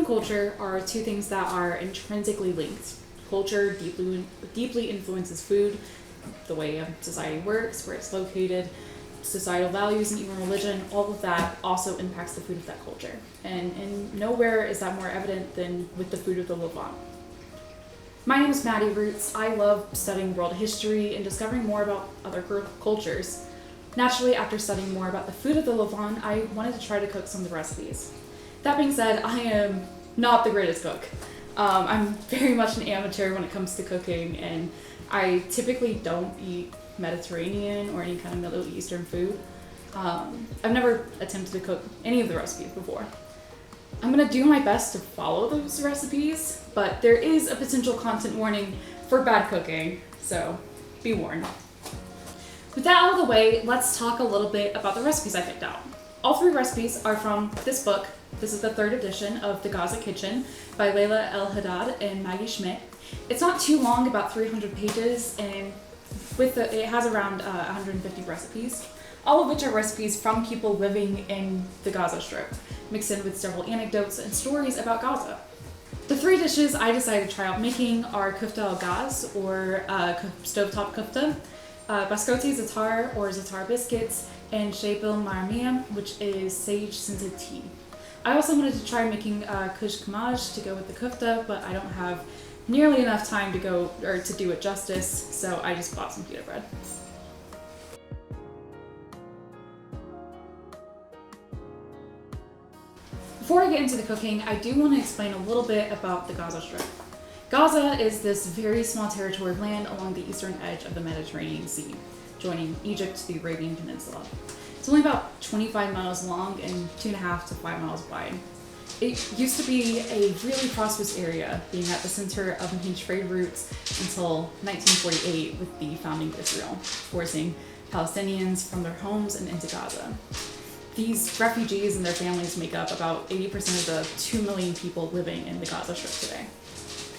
and culture are two things that are intrinsically linked. Culture deeply influences food, the way a society works, where it's located, societal values, and even religion. All of that also impacts the food of that culture. And nowhere is that more evident than with the food of the Levant. My name is Maddie Roots. I love studying world history and discovering more about other cultures. Naturally, after studying more about the food of the Levant, I wanted to try to cook some of the recipes. That being said, I am not the greatest cook. I'm very much an amateur when it comes to cooking, and I typically don't eat Mediterranean or any kind of Middle Eastern food. I've never attempted to cook any of the recipes before. I'm gonna do my best to follow those recipes, but there is a potential content warning for bad cooking, so be warned. With that out of the way, let's talk a little bit about the recipes I picked out. All three recipes are from this book. This is the 3rd edition of the Gaza Kitchen by Laila, El-Haddad, and Maggie Schmitt. It's not too long, about 300 pages, and it has around 150 recipes, all of which are recipes from people living in the Gaza Strip, mixed in with several anecdotes and stories about Gaza. The 3 dishes I decided to try out making are Kufta al-Gaz, or stovetop kufta, Biscotti Za'atar, or Za'atar Biscuits, and Shaybil Marmiya, which is sage-scented tea. I also wanted to try making kush kamaj to go with the kufta, but I don't have nearly enough time to do it justice, so I just bought some pita bread. Before I get into the cooking, I do want to explain a little bit about the Gaza Strip. Gaza is this very small territory of land along the eastern edge of the Mediterranean Sea, joining Egypt to the Arabian Peninsula. It's only about 25 miles long and 2.5 to 5 miles wide. It used to be a really prosperous area, being at the center of main trade routes until 1948 with the founding of Israel, forcing Palestinians from their homes and into Gaza. These refugees and their families make up about 80% of the 2 million people living in the Gaza Strip today.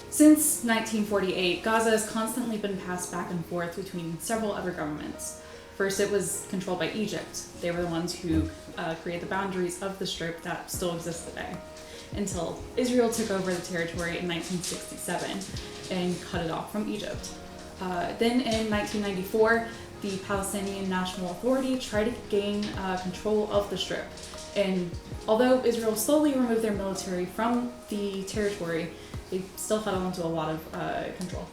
Since 1948, Gaza has constantly been passed back and forth between several other governments. First, it was controlled by Egypt. They were the ones who created the boundaries of the Strip that still exist today, until Israel took over the territory in 1967 and cut it off from Egypt. Then in 1994, the Palestinian National Authority tried to gain control of the Strip. And although Israel slowly removed their military from the territory, they still held on to a lot of control.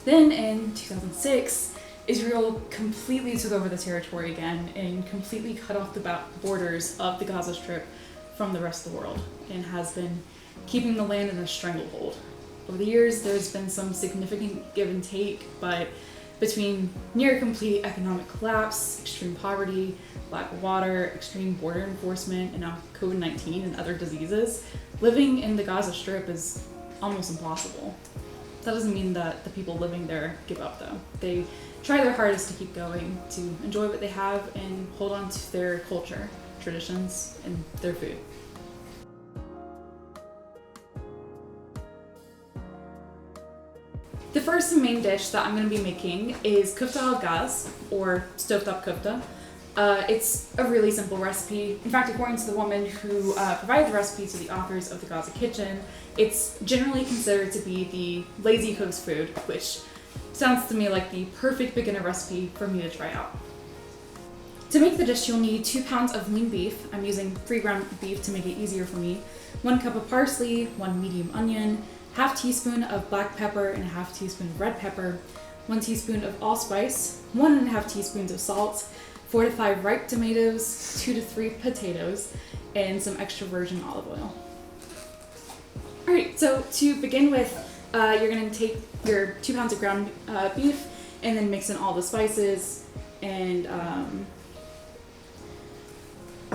Then in 2006, Israel completely took over the territory again and completely cut off the borders of the Gaza Strip from the rest of the world, and has been keeping the land in a stranglehold. Over the years, there's been some significant give and take, but between near complete economic collapse, extreme poverty, lack of water, extreme border enforcement, and now COVID-19 and other diseases, living in the Gaza Strip is almost impossible. That doesn't mean that the people living there give up, though. They try their hardest to keep going, to enjoy what they have and hold on to their culture, traditions, and their food. The first and main dish that I'm going to be making is Kufta al-Gaz, or stovetop kufta. It's a really simple recipe. In fact, according to the woman who provided the recipe to the authors of the Gaza Kitchen, it's generally considered to be the lazy cook's food, which sounds to me like the perfect beginner recipe for me to try out. To make the dish, you'll need 2 pounds of lean beef. I'm using 3 ground beef to make it easier for me. 1 cup of parsley, 1 medium onion, ½ teaspoon of black pepper and ½ teaspoon of red pepper, 1 teaspoon of allspice, 1½ teaspoons of salt, 4 to 5 ripe tomatoes, 2 to 3 potatoes, and some extra virgin olive oil. Alright, so to begin with, you're going to take your 2 pounds of ground beef and then mix in all the spices and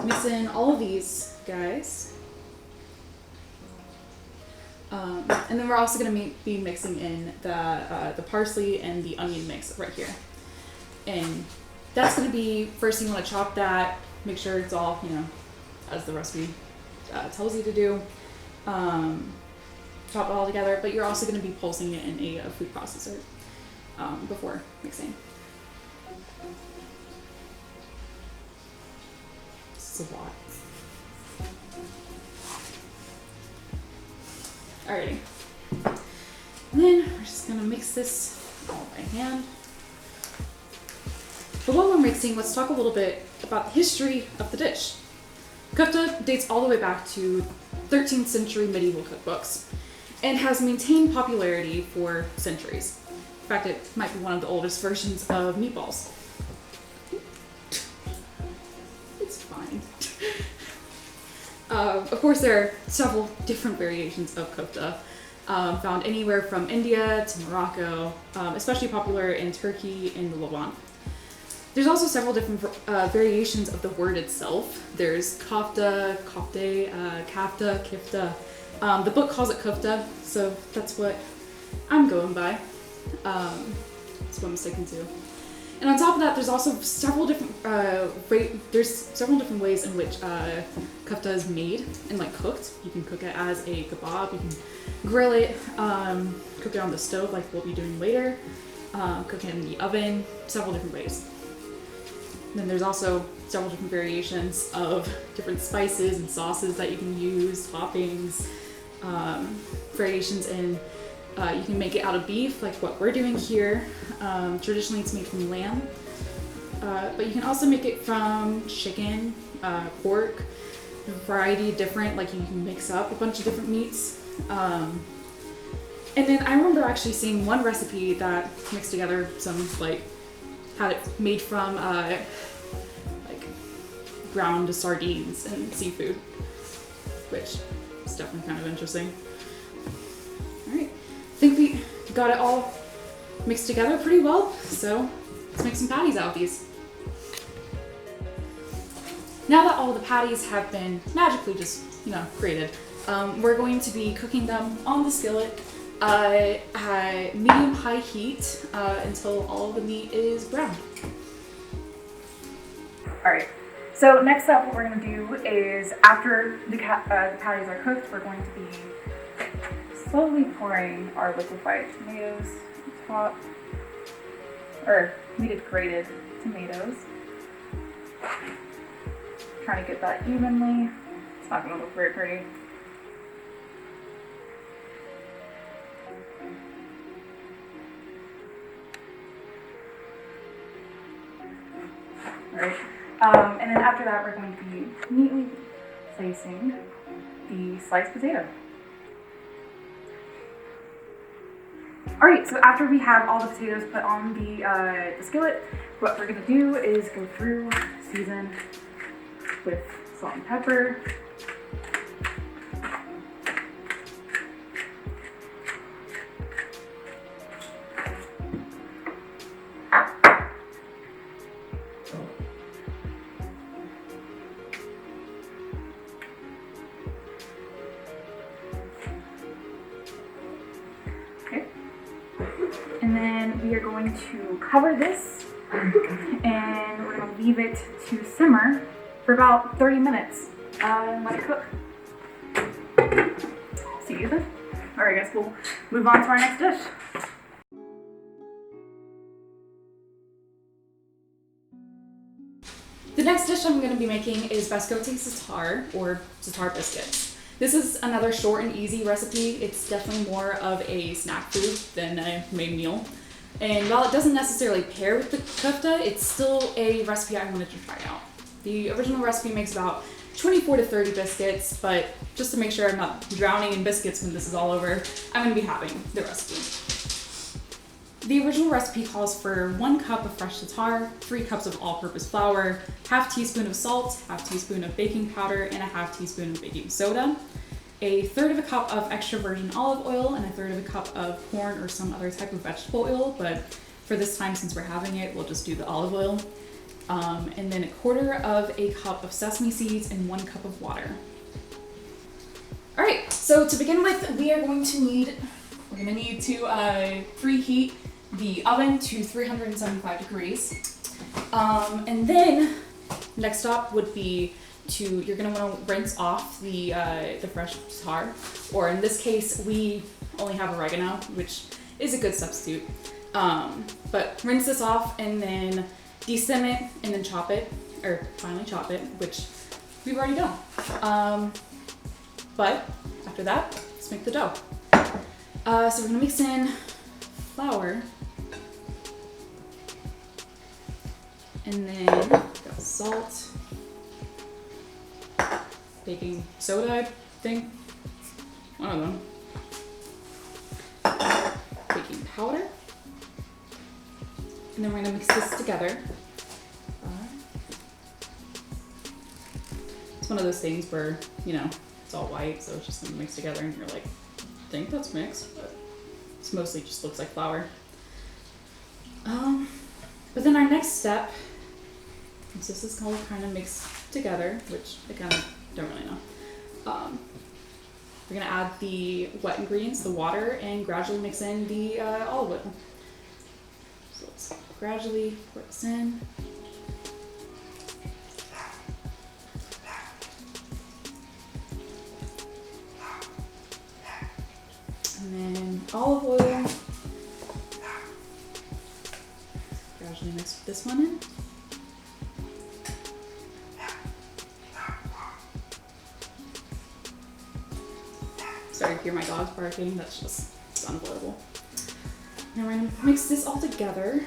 mix in all of these guys. And then we're also going to be mixing in the parsley and the onion mix right here. And that's going to be, first you want to chop that, make sure it's all, as the recipe tells you to do. Chop it all together, but you're also going to be pulsing it in a food processor before mixing. This is a lot. Alrighty. And then we're just gonna mix this all by hand. But while we're mixing, let's talk a little bit about the history of the dish. Kufta dates all the way back to 13th century medieval cookbooks and has maintained popularity for centuries. In fact, it might be one of the oldest versions of meatballs. It's fine. Of course, there are several different variations of kufta, found anywhere from India to Morocco, especially popular in Turkey and the Levant. There's also several different variations of the word itself. There's kofta, kofte, kafta, kifta. The book calls it kufta, so that's what I'm going by. That's what I'm sticking to. And on top of that, there's also several different ways in which kufta is made and like cooked. You can cook it as a kebab. You can grill it, cook it on the stove like we'll be doing later. Cook it in the oven. Several different ways. Then there's also several different variations of different spices and sauces that you can use, toppings, variations in, you can make it out of beef, like what we're doing here. Traditionally it's made from lamb, but you can also make it from chicken, pork, a variety of different, like you can mix up a bunch of different meats. And then I remember actually seeing one recipe that mixed together some, like, had it made from like ground sardines and seafood, which is definitely kind of interesting. All right, I think we got it all mixed together pretty well, so let's make some patties out of these. Now that all the patties have been magically just, created, we're going to be cooking them on the skillet at medium-high heat until all the meat is brown. All right, so next up what we're going to do is after the patties are cooked, we're going to be slowly pouring our liquefied tomatoes on top, or needed grated tomatoes. Trying to get that evenly. It's not going to look very pretty. Right. And then after that, we're going to be neatly placing the sliced potato. All right, so after we have all the potatoes put on the skillet, what we're gonna do is go through, season with salt and pepper. And then we are going to cover this and we're going to leave it to simmer for about 30 minutes and let it cook. See you then. Alright guys, we'll move on to our next dish. The next dish I'm going to be making is biscotti Za'atar, or Za'atar Biscuits. This is another short and easy recipe. It's definitely more of a snack food than a main meal. And while it doesn't necessarily pair with the kufta, it's still a recipe I wanted to try out. The original recipe makes about 24 to 30 biscuits, but just to make sure I'm not drowning in biscuits when this is all over, I'm going to be having the recipe. The original recipe calls for 1 cup of fresh za'atar, 3 cups of all-purpose flour, ½ teaspoon of salt, ½ teaspoon of baking powder, and ½ teaspoon of baking soda, a third of a cup of extra virgin olive oil, and a third of a cup of corn or some other type of vegetable oil, but for this time, since we're having it, we'll just do the olive oil. And then a quarter of a cup of sesame seeds and 1 cup of water. All right, so to begin with, we're going to need to preheat the oven to 375 degrees. And then next up would be you're gonna wanna rinse off the fresh za'atar, or in this case, we only have oregano, which is a good substitute. But rinse this off and then destem it and then chop it, or finally chop it, which we've already done. But after that, let's make the dough. So we're gonna mix in flour. And then got salt. Baking soda, I think. I don't know. Baking powder. And then we're gonna mix this together. It's one of those things where, you know, it's all white, so it's just gonna mix together and you're like, I think that's mixed, but it's mostly just looks like flour. But then our next step, since this is all kind of mixed together, which I kind of don't really know. We're gonna add the wet ingredients, the water, and gradually mix in the olive oil. So let's gradually pour this in. And then olive oil. Gradually mix this one in. Sorry to hear my dogs barking, that's just, it's unavoidable. Now we're gonna mix this all together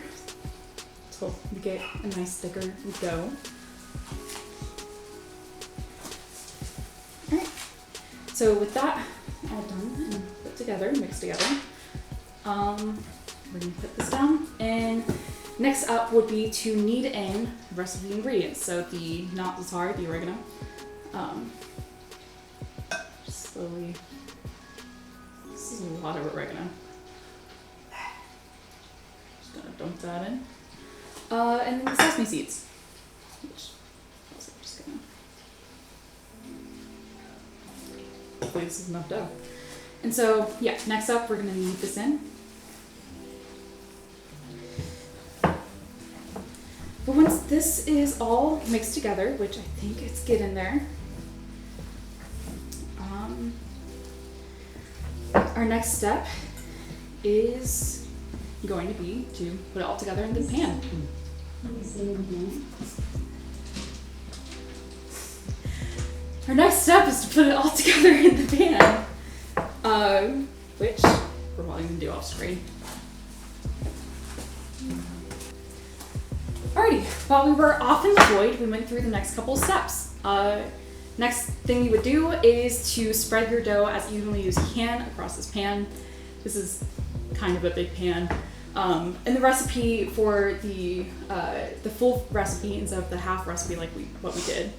until we get a nice thicker dough. Alright, so with that all done and put together, mixed together, we're gonna put this down. And next up would be to knead in the rest of the ingredients. So the, not the za'atar, the oregano. Just slowly. This is a lot of oregano. Just gonna dump that in. And then the sesame seeds. Which also just gonna. Hopefully this is enough dough. And so, yeah, next up we're gonna knead this in. But once this is all mixed together, which I think it's getting there, our next step is going to be to put it all together in the pan. Our next step is to put it all together in the pan, which we're probably going to do off screen. Alrighty, while we were off employed, we went through the next couple of steps. Next thing you would do is to spread your dough as evenly as you can across this pan. This is kind of a big pan. And the recipe for the full recipe instead of the half recipe like what we did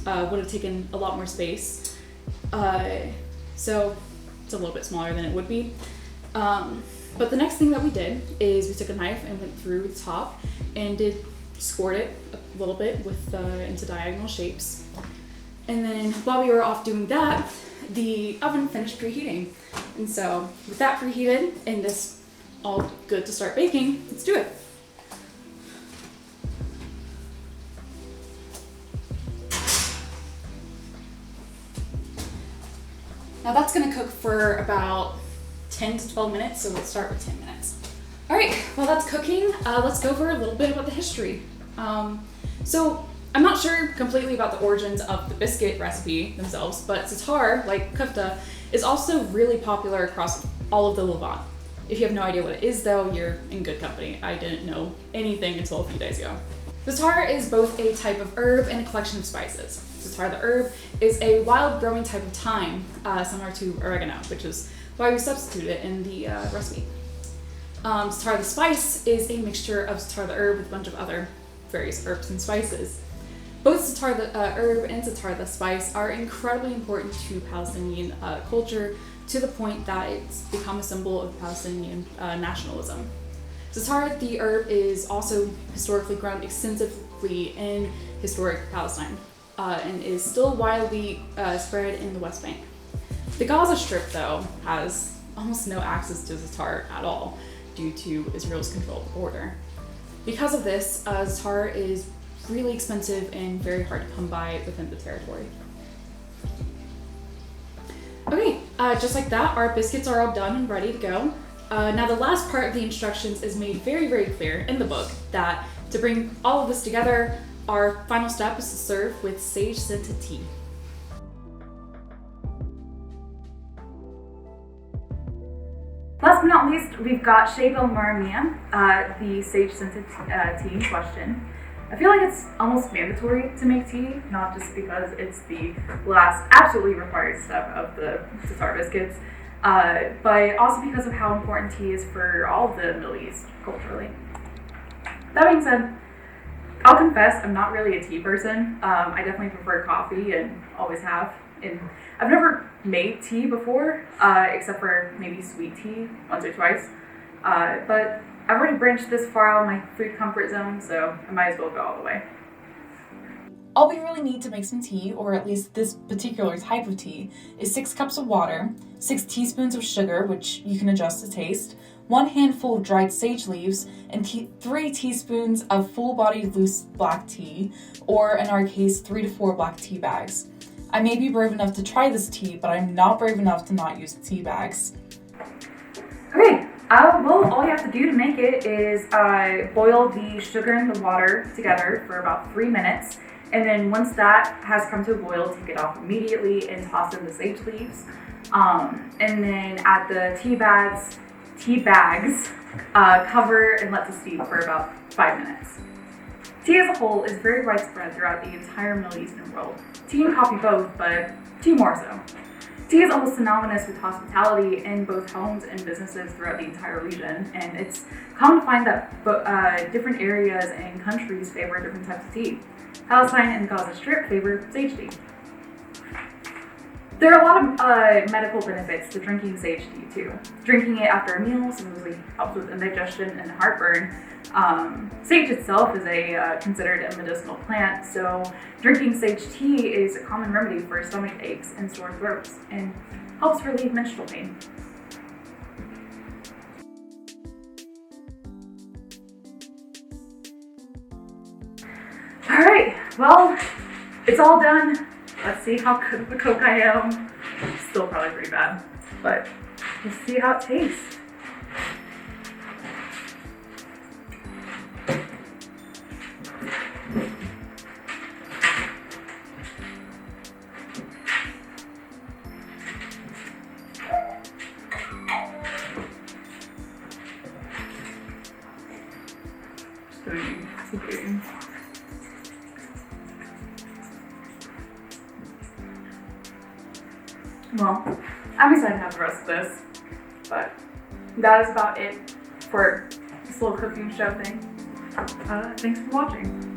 would have taken a lot more space. So it's a little bit smaller than it would be. But the next thing that we did is we took a knife and went through the top and scored it a little bit with into diagonal shapes. And then while we were off doing that, the oven finished preheating. And so with that preheated and this all good to start baking, let's do it. Now that's gonna cook for about 10 to 12 minutes, so let's start with 10 minutes. All right, while that's cooking, let's go over a little bit about the history. So I'm not sure completely about the origins of the biscuit recipe themselves, but Za'atar, like Kufta, is also really popular across all of the Levant. If you have no idea what it is though, you're in good company. I didn't know anything until a few days ago. Za'atar is both a type of herb and a collection of spices. Za'atar the herb is a wild growing type of thyme, similar to oregano, which is why we substitute it in the recipe. Za'atar the spice is a mixture of Za'atar the herb with a bunch of other various herbs and spices. Both Za'atar the herb and Za'atar the spice are incredibly important to Palestinian culture, to the point that it's become a symbol of Palestinian nationalism. Za'atar the herb is also historically grown extensively in historic Palestine and is still widely spread in the West Bank. The Gaza Strip, though, has almost no access to Za'atar at all due to Israel's control of the border. Because of this, Za'atar is really expensive and very hard to come by within the territory. Okay, just like that, our biscuits are all done and ready to go. Now the last part of the instructions is made very, very clear in the book that to bring all of this together, our final step is to serve with sage-scented tea. we've got Shea Bel Marmia, the sage-scented tea in question. I feel like it's almost mandatory to make tea, not just because it's the last absolutely required step of the Za'atar Biscuits, but also because of how important tea is for all of the Middle East culturally. That being said, I'll confess I'm not really a tea person. I definitely prefer coffee and always have. And I've never made tea before, except for maybe sweet tea once or twice. But I've already branched this far out of my food comfort zone, so I might as well go all the way. All we really need to make some tea, or at least this particular type of tea, is 6 cups of water, 6 teaspoons of sugar, which you can adjust to taste, 1 handful of dried sage leaves, and 3 teaspoons of full-bodied loose black tea, or in our case, 3 to 4 black tea bags. I may be brave enough to try this tea, but I'm not brave enough to not use tea bags. Okay, well, all you have to do to make it is boil the sugar and the water together for about 3 minutes. And then once that has come to a boil, take it off immediately and toss in the sage leaves. And then add the tea bags, cover and let it steep for about 5 minutes. Tea as a whole is very widespread throughout the entire Middle Eastern world. Tea and coffee both, but tea more so. Tea is almost synonymous with hospitality in both homes and businesses throughout the entire region, and it's common to find that different areas and countries favor different types of tea. Palestine and the Gaza Strip favor sage tea. There are a lot of medical benefits to drinking sage tea too. Drinking it after a meal supposedly helps with indigestion and heartburn. Sage itself is considered a medicinal plant, so drinking sage tea is a common remedy for stomach aches and sore throats, and helps relieve menstrual pain. Alright, well, it's all done. Let's see how good of a cook I am. Still probably pretty bad, but let's see how it tastes. Well, I'm excited to have the rest of this, but that is about it for this little cooking show thing. Thanks for watching.